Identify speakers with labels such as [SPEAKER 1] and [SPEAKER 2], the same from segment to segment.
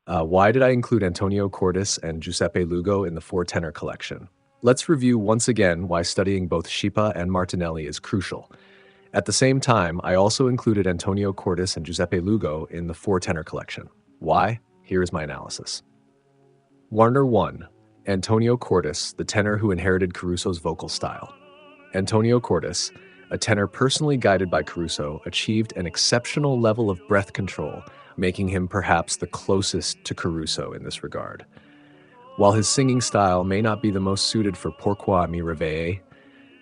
[SPEAKER 1] Why did I include Antonio Cortis and Giuseppe Lugo in the Four-Tenor collection? Let's review once again why studying both Schipa and Martinelli is crucial. At the same time, I also included Antonio Cortis and Giuseppe Lugo in the Four-Tenor collection. Why? Here is my analysis. Warner 1. Antonio Cortis, the tenor who inherited Caruso's vocal style. Antonio Cortis, a tenor personally guided by Caruso, achieved an exceptional level of breath control, making him perhaps the closest to Caruso in this regard. While his singing style may not be the most suited for Pourquoi, réveiller,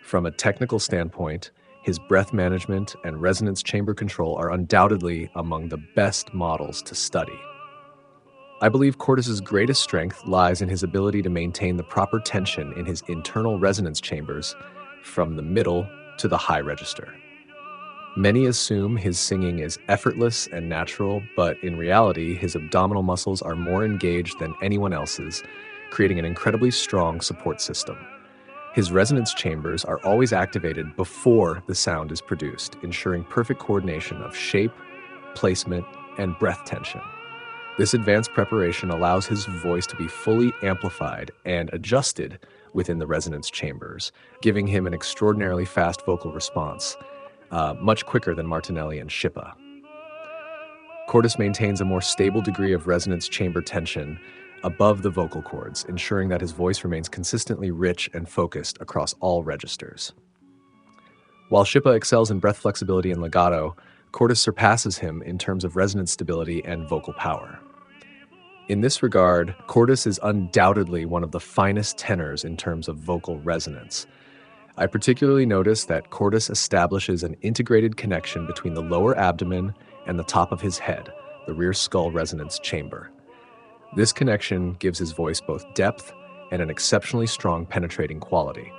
[SPEAKER 1] from a technical standpoint, his breath management and resonance chamber control are undoubtedly among the best models to study. I believe Cortis's greatest strength lies in his ability to maintain the proper tension in his internal resonance chambers from the middle to the high register. Many assume his singing is effortless and natural, but in reality, his abdominal muscles are more engaged than anyone else's, creating an incredibly strong support system. His resonance chambers are always activated before the sound is produced, ensuring perfect coordination of shape, placement, and breath tension. This advanced preparation allows his voice to be fully amplified and adjusted within the resonance chambers, giving him an extraordinarily fast vocal response, much quicker than Martinelli and Schipa. Cortis maintains a more stable degree of resonance chamber tension above the vocal cords, ensuring that his voice remains consistently rich and focused across all registers. While Schipa excels in breath flexibility and legato, Cortis surpasses him in terms of resonance stability and vocal power. In this regard, Cortis is undoubtedly one of the finest tenors in terms of vocal resonance. I particularly notice that Cortis establishes an integrated connection between the lower abdomen and the top of his head, the rear skull resonance chamber. This connection gives his voice both depth and an exceptionally strong penetrating quality.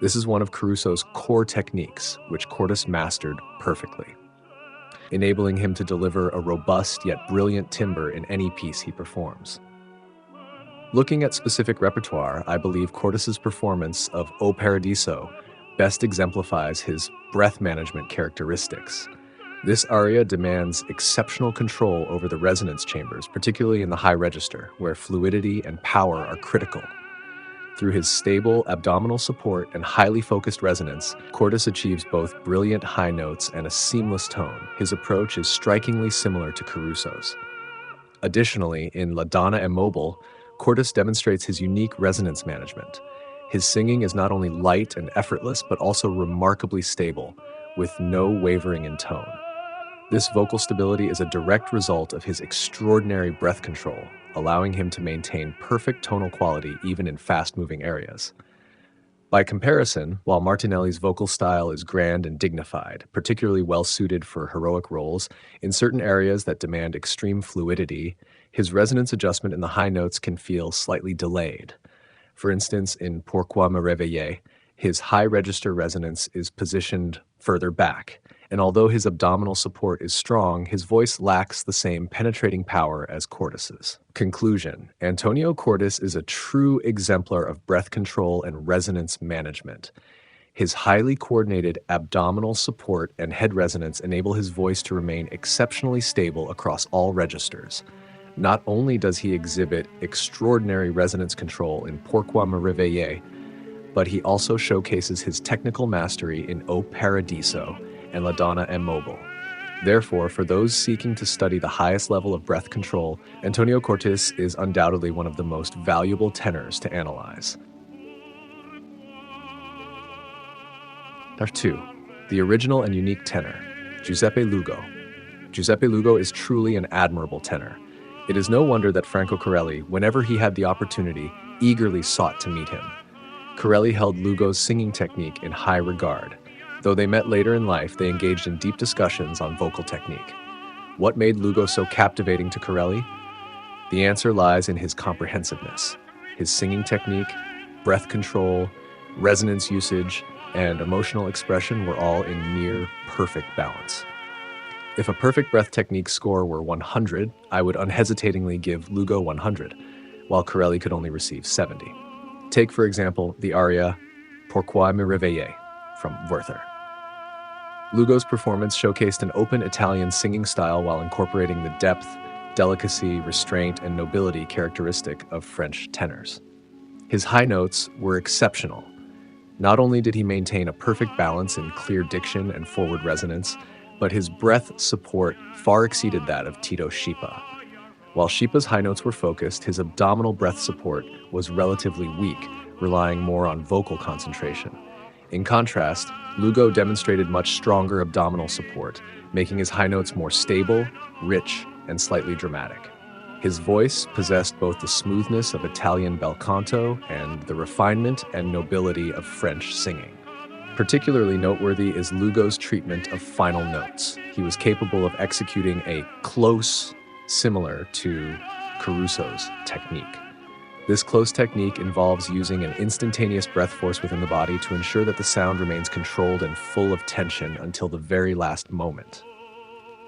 [SPEAKER 1] This is one of Caruso's core techniques, which Cortis mastered perfectly, enabling him to deliver a robust yet brilliant timbre in any piece he performs. Looking at specific repertoire, I believe Cortis's performance of O Paradiso best exemplifies his breath management characteristics. This aria demands exceptional control over the resonance chambers, particularly in the high register, where fluidity and power are critical. Through his stable abdominal support and highly focused resonance, Cortis achieves both brilliant high notes and a seamless tone. His approach is strikingly similar to Caruso's. Additionally, in La Donna è Mobile, Cortis demonstrates his unique resonance management. His singing is not only light and effortless, but also remarkably stable, with no wavering in tone. This vocal stability is a direct result of his extraordinary breath control, allowing him to maintain perfect tonal quality even in fast-moving areas. By comparison, while Martinelli's vocal style is grand and dignified, particularly well-suited for heroic roles, in certain areas that demand extreme fluidity, his resonance adjustment in the high notes can feel slightly delayed. For instance, in Pourquoi, réveiller, his high register resonance is positioned further back, and although his abdominal support is strong, his voice lacks the same penetrating power as Cortis's. Conclusion: Antonio Cortis is a true exemplar of breath control and resonance management. His highly coordinated abdominal support and head resonance enable his voice to remain exceptionally stable across all registers. Not only does he exhibit extraordinary resonance control in Pourquoi, réveiller, but he also showcases his technical mastery in O Paradiso and La Donna è Mobile. Therefore, for those seeking to study the highest level of breath control, Antonio Cortis is undoubtedly one of the most valuable tenors to analyze. Number 2. The original and unique tenor, Giuseppe Lugo. Giuseppe Lugo is truly an admirable tenor. It is no wonder that Franco Corelli, whenever he had the opportunity, eagerly sought to meet him. Corelli held Lugo's singing technique in high regard. Though they met later in life, they engaged in deep discussions on vocal technique. What made Lugo so captivating to Corelli? The answer lies in his comprehensiveness. His singing technique, breath control, resonance usage, and emotional expression were all in near perfect balance. If a perfect breath technique score were 100, I would unhesitatingly give Lugo 100, while Corelli could only receive 70. Take, for example, the aria Pourquoi, réveiller from Werther. Lugo's performance showcased an open Italian singing style while incorporating the depth, delicacy, restraint, and nobility characteristic of French tenors. His high notes were exceptional. Not only did he maintain a perfect balance in clear diction and forward resonance, but his breath support far exceeded that of Tito Schipa. While Schipa's high notes were focused, his abdominal breath support was relatively weak, relying more on vocal concentration. In contrast, Lugo demonstrated much stronger abdominal support, making his high notes more stable, rich, and slightly dramatic. His voice possessed both the smoothness of Italian bel canto and the refinement and nobility of French singing. Particularly noteworthy is Lugo's treatment of final notes. He was capable of executing a close similar to Caruso's technique. This close technique involves using an instantaneous breath force within the body to ensure that the sound remains controlled and full of tension until the very last moment.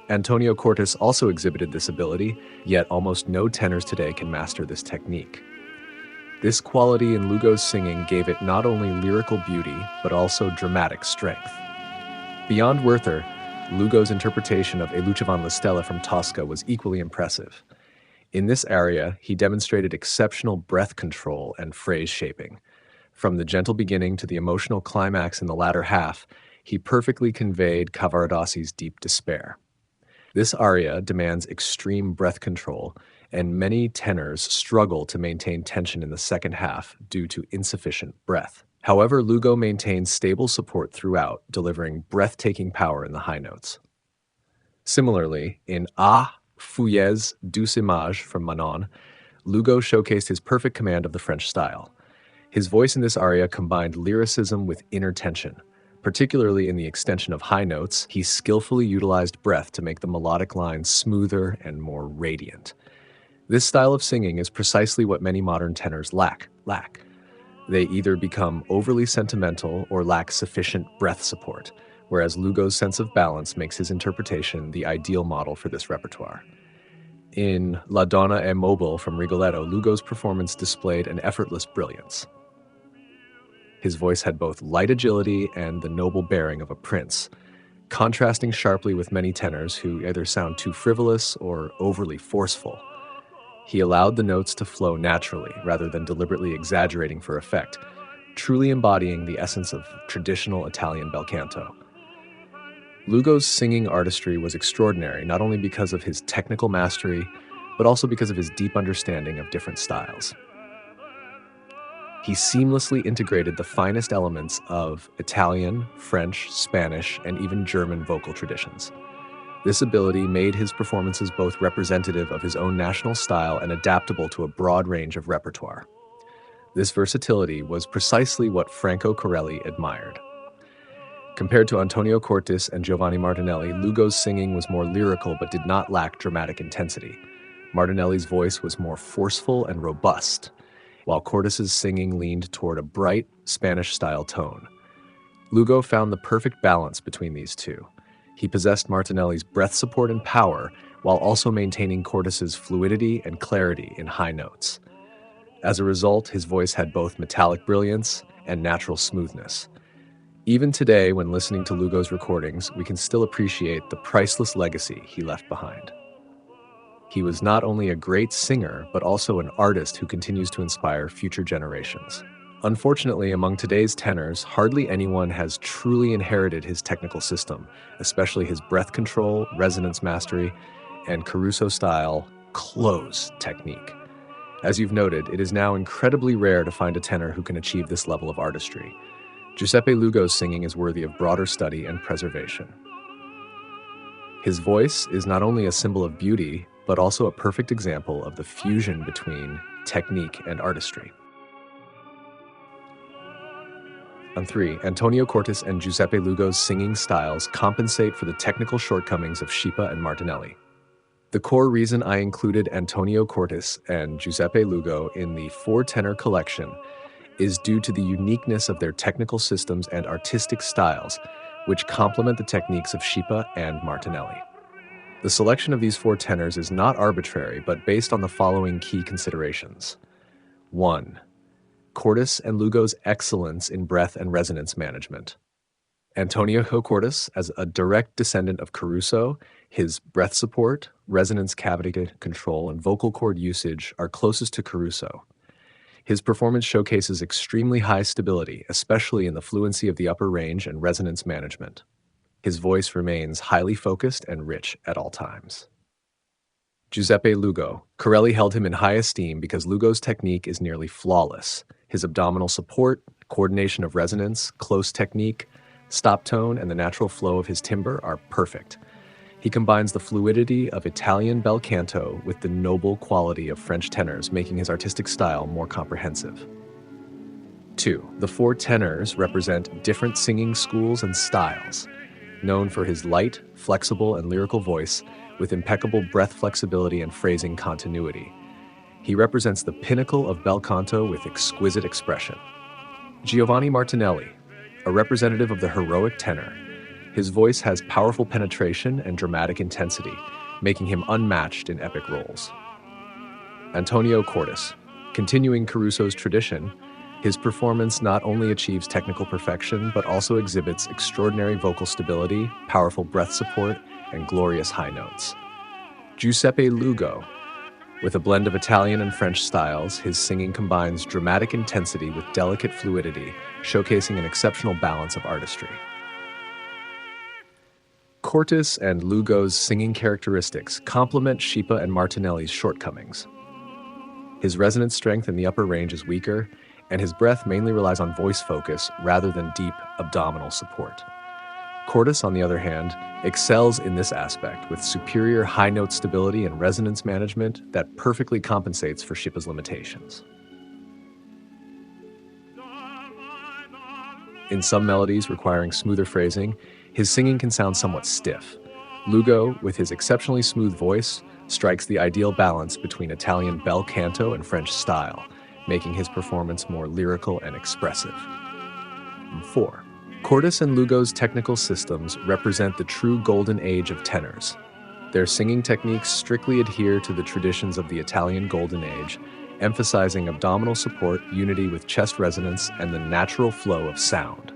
[SPEAKER 1] Antonio Cortis also exhibited this ability, yet almost no tenors today can master this technique. This quality in Lugo's singing gave it not only lyrical beauty, but also dramatic strength. Beyond Werther, Lugo's interpretation of E luce van la stella from Tosca was equally impressive. In this area, he demonstrated exceptional breath control and phrase shaping. From the gentle beginning to the emotional climax in the latter half, he perfectly conveyed Cavaradossi's deep despair. This aria demands extreme breath control, and many tenors struggle to maintain tension in the second half due to insufficient breath. However, Lugo maintains stable support throughout, delivering breathtaking power in the high notes. Similarly, in Ah, Fouillet's Douce Image from Manon, Lugo showcased his perfect command of the French style. His voice in this aria combined lyricism with inner tension. Particularly in the extension of high notes, he skillfully utilized breath to make the melodic lines smoother and more radiant. This style of singing is precisely what many modern tenors lack. They either become overly sentimental or lack sufficient breath support, whereas Lugo's sense of balance makes his interpretation the ideal model for this repertoire. In La Donna è mobile from Rigoletto, Lugo's performance displayed an effortless brilliance. His voice had both light agility and the noble bearing of a prince, contrasting sharply with many tenors who either sound too frivolous or overly forceful. He allowed the notes to flow naturally rather than deliberately exaggerating for effect, truly embodying the essence of traditional Italian bel canto. Lugo's singing artistry was extraordinary not only because of his technical mastery, but also because of his deep understanding of different styles. He seamlessly integrated the finest elements of Italian, French, Spanish, and even German vocal traditions. This ability made his performances both representative of his own national style and adaptable to a broad range of repertoire. This versatility was precisely what Franco Corelli admired. Compared to Antonio Cortis and Giovanni Martinelli, Lugo's singing was more lyrical but did not lack dramatic intensity. Martinelli's voice was more forceful and robust, while Cortis's singing leaned toward a bright, Spanish-style tone. Lugo found the perfect balance between these two. He possessed Martinelli's breath support and power, while also maintaining Cortis's fluidity and clarity in high notes. As a result, his voice had both metallic brilliance and natural smoothness. Even today, when listening to Lugo's recordings, we can still appreciate the priceless legacy he left behind. He was not only a great singer, but also an artist who continues to inspire future generations. Unfortunately, among today's tenors, hardly anyone has truly inherited his technical system, especially his breath control, resonance mastery, and Caruso-style close technique. As you've noted, it is now incredibly rare to find a tenor who can achieve this level of artistry. Giuseppe Lugo's singing is worthy of broader study and preservation. His voice is not only a symbol of beauty, but also a perfect example of the fusion between technique and artistry. On 3, Antonio Cortis and Giuseppe Lugo's singing styles compensate for the technical shortcomings of Schipa and Martinelli. The core reason I included Antonio Cortis and Giuseppe Lugo in the Four-Tenor collection is due to the uniqueness of their technical systems and artistic styles, which complement the techniques of Schipa and Martinelli. The selection of these four tenors is not arbitrary, but based on the following key considerations. 1. Cortis and Lugo's excellence in breath and resonance management. Antonio Cortis, as a direct descendant of Caruso, his breath support, resonance cavity control, and vocal cord usage are closest to Caruso. His performance showcases extremely high stability, especially in the fluency of the upper range and resonance management. His voice remains highly focused and rich at all times. Giuseppe Lugo. Corelli held him in high esteem because Lugo's technique is nearly flawless. His abdominal support, coordination of resonance, close technique, stop tone, and the natural flow of his timbre are perfect. He combines the fluidity of Italian bel canto with the noble quality of French tenors, making his artistic style more comprehensive. 2. The four tenors represent different singing schools and styles. Known for his light, flexible, and lyrical voice, with impeccable breath flexibility and phrasing continuity. He represents the pinnacle of bel canto with exquisite expression. Giovanni Martinelli, a representative of the heroic tenor. His voice has powerful penetration and dramatic intensity, making him unmatched in epic roles. Antonio Cortis. Continuing Caruso's tradition, his performance not only achieves technical perfection, but also exhibits extraordinary vocal stability, powerful breath support, and glorious high notes. Giuseppe Lugo. With a blend of Italian and French styles, his singing combines dramatic intensity with delicate fluidity, showcasing an exceptional balance of artistry. Cortis and Lugo's singing characteristics complement Schipa and Martinelli's shortcomings. His resonance strength in the upper range is weaker, and his breath mainly relies on voice focus rather than deep abdominal support. Cortis, on the other hand, excels in this aspect with superior high note stability and resonance management that perfectly compensates for Schipa's limitations. In some melodies requiring smoother phrasing, his singing can sound somewhat stiff. Lugo, with his exceptionally smooth voice, strikes the ideal balance between Italian bel canto and French style, making his performance more lyrical and expressive. 4. Cortis and Lugo's technical systems represent the true golden age of tenors. Their singing techniques strictly adhere to the traditions of the Italian Golden Age, emphasizing abdominal support, unity with chest resonance, and the natural flow of sound.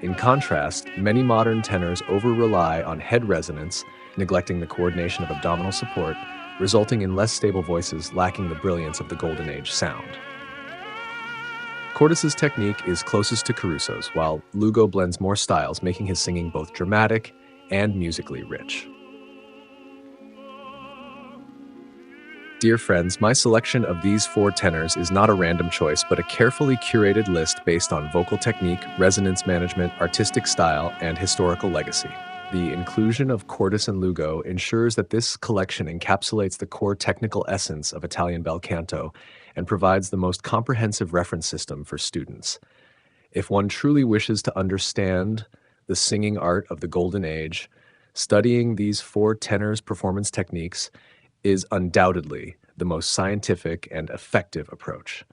[SPEAKER 1] In contrast, many modern tenors over-rely on head resonance, neglecting the coordination of abdominal support, resulting in less stable voices lacking the brilliance of the Golden Age sound. Cortis's technique is closest to Caruso's, while Lugo blends more styles, making his singing both dramatic and musically rich. Dear friends, my selection of these four tenors is not a random choice, but a carefully curated list based on vocal technique, resonance management, artistic style, and historical legacy. The inclusion of Cortis and Lugo ensures that this collection encapsulates the core technical essence of Italian bel canto and provides the most comprehensive reference system for students. If one truly wishes to understand the singing art of the Golden Age, studying these four tenors' performance techniques is undoubtedly the most scientific and effective approach.